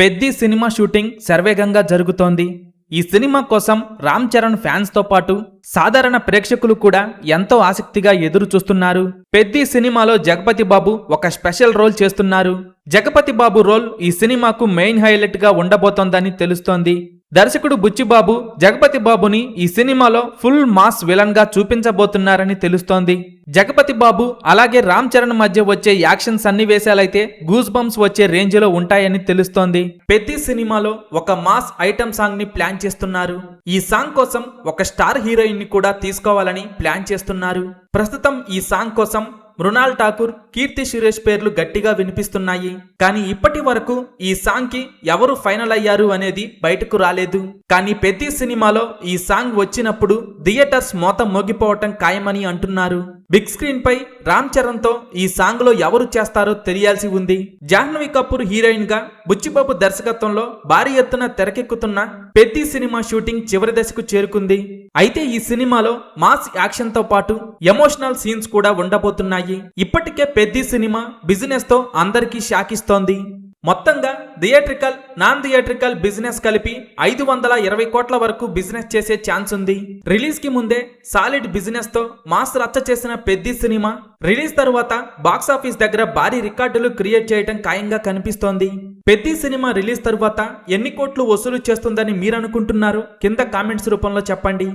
Peddi cinema shooting శరవేగంగా జరుగుతోంది. ఈ సినిమా కోసం రామ్ చరణ్ ఫ్యాన్స్ తో పాటు సాధారణ ప్రేక్షకులు కూడా ఎంతో ఆసక్తిగా ఎదురు చూస్తున్నారు. పెద్ది సినిమాలో జగపతి బాబు ఒక స్పెషల్ రోల్ చేస్తున్నారు. జగపతి బాబు రోల్ ఈ సినిమాకు మెయిన్ హైలైట్ గా ఉండబోతోందని తెలుస్తోంది. దర్శకుడు బుచ్చిబాబు జగపతి బాబుని ఈ సినిమాలో ఫుల్ మాస్ విలన్ గా చూపించబోతున్నారని తెలుస్తోంది. జగపతి బాబు అలాగే రామ్ చరణ్ మధ్య వచ్చే యాక్షన్ సన్నివేశాలైతే గూస్ బంప్స్ వచ్చే రేంజ్ లో ఉంటాయని తెలుస్తోంది. పెద్ది సినిమాలో ఒక మాస్ ఐటమ్ సాంగ్ ని ప్లాన్ చేస్తున్నారు. ఈ సాంగ్ కోసం ఒక స్టార్ హీరోయిన్ ని కూడా తీసుకోవాలని ప్లాన్ చేస్తున్నారు. ప్రస్తుతం ఈ సాంగ్ కోసం మృణాల్ ఠాకూర్, కీర్తి సురేష్ పేర్లు గట్టిగా వినిపిస్తున్నాయి. కానీ ఇప్పటి వరకు ఈ సాంగ్ కి ఎవరు ఫైనల్ అయ్యారు అనేది బయటకు రాలేదు. కానీ పెద్ది సినిమాలో ఈ సాంగ్ వచ్చినప్పుడు థియేటర్స్ మోత మోగిపోవటం ఖాయమని అంటున్నారు. బిగ్ స్క్రీన్ పై రామ్ చరణ్ తో ఈ సాంగ్ లో ఎవరు చేస్తారో తెలియాల్సి ఉంది. జాహ్నవి కపూర్ హీరోయిన్ గా బుచ్చిబాబు దర్శకత్వంలో భారీ ఎత్తున తెరకెక్కుతున్న పెద్ది సినిమా షూటింగ్ చివరి దశకు చేరుకుంది. అయితే ఈ సినిమాలో మాస్ యాక్షన్ తో పాటు ఎమోషనల్ సీన్స్ కూడా ఉండబోతున్నాయి. ఇప్పటికే పెద్ది సినిమా బిజినెస్ తో అందరికీ షాకిస్తోంది. మొత్తంగా థియేట్రికల్, నాన్ థియేట్రికల్ బిజినెస్ కలిపి 520 కోట్ల వరకు బిజినెస్ చేసే ఛాన్స్ ఉంది. రిలీజ్ కి ముందే సాలిడ్ బిజినెస్ తో మాస్ రచ్చ చేసిన పెద్ది సినిమా రిలీజ్ తరువాత బాక్సాఫీస్ దగ్గర భారీ రికార్డులు క్రియేట్ చేయడం ఖాయంగా కనిపిస్తోంది. పెద్ది సినిమా రిలీజ్ తరువాత ఎన్ని కోట్లు వసూలు చేస్తుందని మీరనుకుంటున్నారో కింద కామెంట్స్ రూపంలో చెప్పండి.